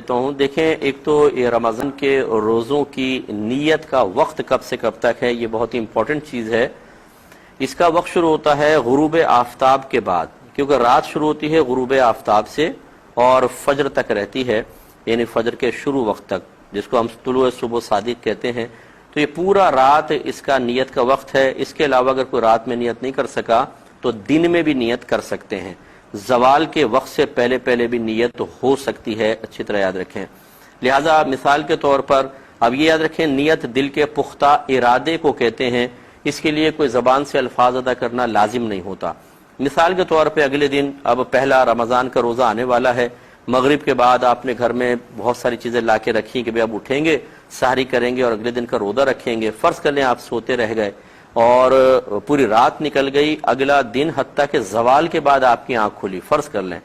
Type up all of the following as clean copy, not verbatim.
تو دیکھیں، ایک تو یہ رمضان کے روزوں کی نیت کا وقت کب سے کب تک ہے، یہ بہت ہی امپورٹنٹ چیز ہے۔ اس کا وقت شروع ہوتا ہے غروب آفتاب کے بعد، کیونکہ رات شروع ہوتی ہے غروب آفتاب سے اور فجر تک رہتی ہے، یعنی فجر کے شروع وقت تک، جس کو ہم طلوع صبح صادق کہتے ہیں۔ تو یہ پورا رات اس کا نیت کا وقت ہے۔ اس کے علاوہ اگر کوئی رات میں نیت نہیں کر سکا تو دن میں بھی نیت کر سکتے ہیں۔ زوال کے وقت سے پہلے پہلے بھی نیت ہو سکتی ہے، اچھی طرح یاد رکھیں۔ لہذا مثال کے طور پر اب یہ یاد رکھیں، نیت دل کے پختہ ارادے کو کہتے ہیں، اس کے لیے کوئی زبان سے الفاظ ادا کرنا لازم نہیں ہوتا۔ مثال کے طور پہ اگلے دن اب پہلا رمضان کا روزہ آنے والا ہے، مغرب کے بعد آپ نے گھر میں بہت ساری چیزیں لا کے رکھی کہ بھئی اب اٹھیں گے، سحری کریں گے اور اگلے دن کا روزہ رکھیں گے۔ فرض کر لیں آپ سوتے رہ گئے اور پوری رات نکل گئی، اگلا دن حتیٰ کہ زوال کے بعد آپ کی آنکھ کھلی، فرض کر لیں،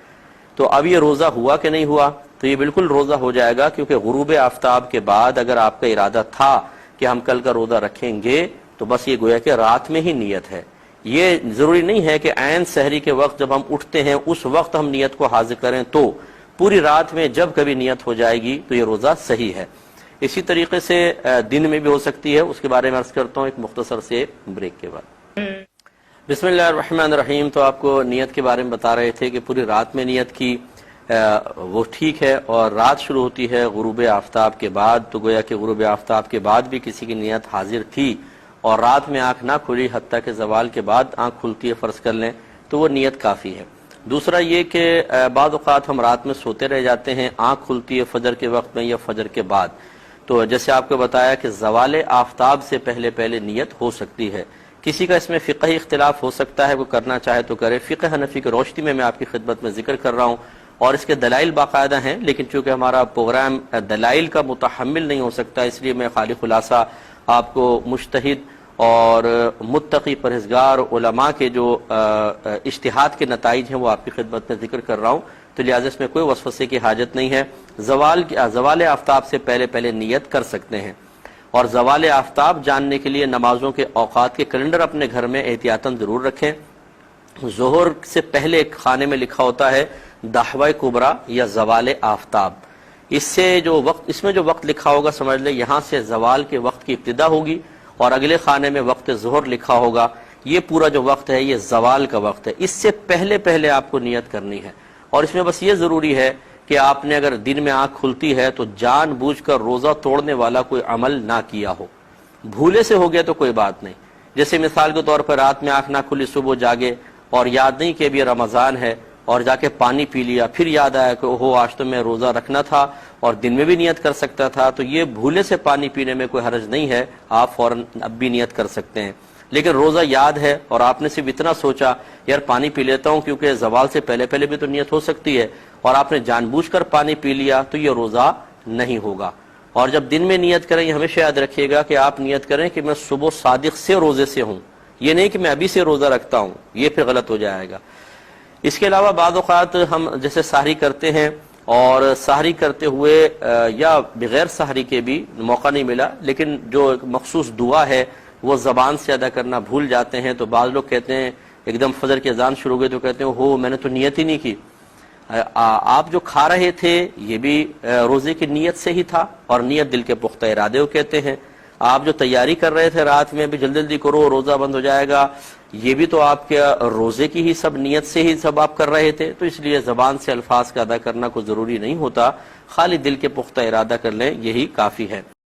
تو اب یہ روزہ ہوا کہ نہیں ہوا؟ تو یہ بالکل روزہ ہو جائے گا، کیونکہ غروب آفتاب کے بعد اگر آپ کا ارادہ تھا کہ ہم کل کا روزہ رکھیں گے تو بس یہ گویا کہ رات میں ہی نیت ہے۔ یہ ضروری نہیں ہے کہ عین سحری کے وقت جب ہم اٹھتے ہیں اس وقت ہم نیت کو حاضر کریں، تو پوری رات میں جب کبھی نیت ہو جائے گی تو یہ روزہ صحیح ہے۔ اسی طریقے سے دن میں بھی ہو سکتی ہے، اس کے بارے میں عرض کرتا ہوں ایک مختصر سے بریک کے بعد۔ بسم اللہ الرحمن الرحیم۔ تو آپ کو نیت کے بارے میں بتا رہے تھے کہ پوری رات میں نیت کی وہ ٹھیک ہے، اور رات شروع ہوتی ہے غروب آفتاب کے بعد، تو گویا کہ غروب آفتاب کے بعد بھی کسی کی نیت حاضر تھی اور رات میں آنکھ نہ کھلی حتیٰ کہ زوال کے بعد آنکھ کھلتی ہے فرض کر لیں، تو وہ نیت کافی ہے۔ دوسرا یہ کہ بعض اوقات ہم رات میں سوتے رہ جاتے ہیں، آنکھ کھلتی ہے فجر کے وقت میں یا فجر کے بعد، تو جیسے آپ کو بتایا کہ زوال آفتاب سے پہلے پہلے نیت ہو سکتی ہے۔ کسی کا اس میں فقہی اختلاف ہو سکتا ہے، وہ کرنا چاہے تو کرے۔ فقہ حنفی کی روشنی میں آپ کی خدمت میں ذکر کر رہا ہوں، اور اس کے دلائل باقاعدہ ہیں، لیکن چونکہ ہمارا پروگرام دلائل کا متحمل نہیں ہو سکتا، اس لیے میں خالی خلاصہ آپ کو مجتہد اور متقی پرہیزگار علماء کے جو اجتہاد کے نتائج ہیں وہ آپ کی خدمت میں ذکر کر رہا ہوں، تو لہٰذا اس میں کوئی وسوسے کی حاجت نہیں ہے۔ زوال آفتاب سے پہلے پہلے نیت کر سکتے ہیں، اور زوال آفتاب جاننے کے لیے نمازوں کے اوقات کے کیلنڈر اپنے گھر میں احتیاطاً ضرور رکھیں۔ ظہر سے پہلے ایک خانے میں لکھا ہوتا ہے دحوہ کبریٰ یا زوال آفتاب، اس میں جو وقت لکھا ہوگا سمجھ لیں یہاں سے زوال کے وقت کی ابتدا ہوگی، اور اگلے خانے میں وقت ظہر لکھا ہوگا۔ یہ پورا جو وقت ہے یہ زوال کا وقت ہے، اس سے پہلے پہلے آپ کو نیت کرنی ہے۔ اور اس میں بس یہ ضروری ہے کہ آپ نے اگر دن میں آنکھ کھلتی ہے تو جان بوجھ کر روزہ توڑنے والا کوئی عمل نہ کیا ہو۔ بھولے سے ہو گیا تو کوئی بات نہیں، جیسے مثال کے طور پر رات میں آنکھ نہ کھلی، صبح جاگے اور یاد نہیں کہ ابھی رمضان ہے، اور جا کے پانی پی لیا، پھر یاد آیا کہ اوہو آج تو میں روزہ رکھنا تھا اور دن میں بھی نیت کر سکتا تھا، تو یہ بھولے سے پانی پینے میں کوئی حرج نہیں ہے، آپ فوراً اب بھی نیت کر سکتے ہیں۔ لیکن روزہ یاد ہے اور آپ نے صرف اتنا سوچا یار پانی پی لیتا ہوں کیونکہ زوال سے پہلے پہلے بھی تو نیت ہو سکتی ہے، اور آپ نے جان بوجھ کر پانی پی لیا، تو یہ روزہ نہیں ہوگا۔ اور جب دن میں نیت کریں، یہ ہمیشہ یاد رکھیے گا کہ آپ نیت کریں کہ میں صبح صادق سے روزے سے ہوں، یہ نہیں کہ میں ابھی سے روزہ رکھتا ہوں، یہ پھر غلط ہو جائے گا۔ اس کے علاوہ بعض اوقات ہم جیسے سحری کرتے ہیں، اور سحری کرتے ہوئے یا بغیر سحری کے بھی موقع نہیں ملا، لیکن جو ایک مخصوص دعا ہے وہ زبان سے ادا کرنا بھول جاتے ہیں، تو بعض لوگ کہتے ہیں ایک دم فجر کی اذان شروع ہو گئی تو کہتے ہیں ہو میں نے تو نیت ہی نہیں کی۔ آپ جو کھا رہے تھے یہ بھی روزے کی نیت سے ہی تھا، اور نیت دل کے پختہ ارادے کو کہتے ہیں۔ آپ جو تیاری کر رہے تھے رات میں بھی جلدی جلدی کرو روزہ بند ہو جائے گا، یہ بھی تو آپ کے روزے کی ہی سب نیت سے ہی سب آپ کر رہے تھے، تو اس لیے زبان سے الفاظ کا ادا کرنا کوئی ضروری نہیں ہوتا، خالی دل کے پختہ ارادہ کر لیں یہی کافی ہے۔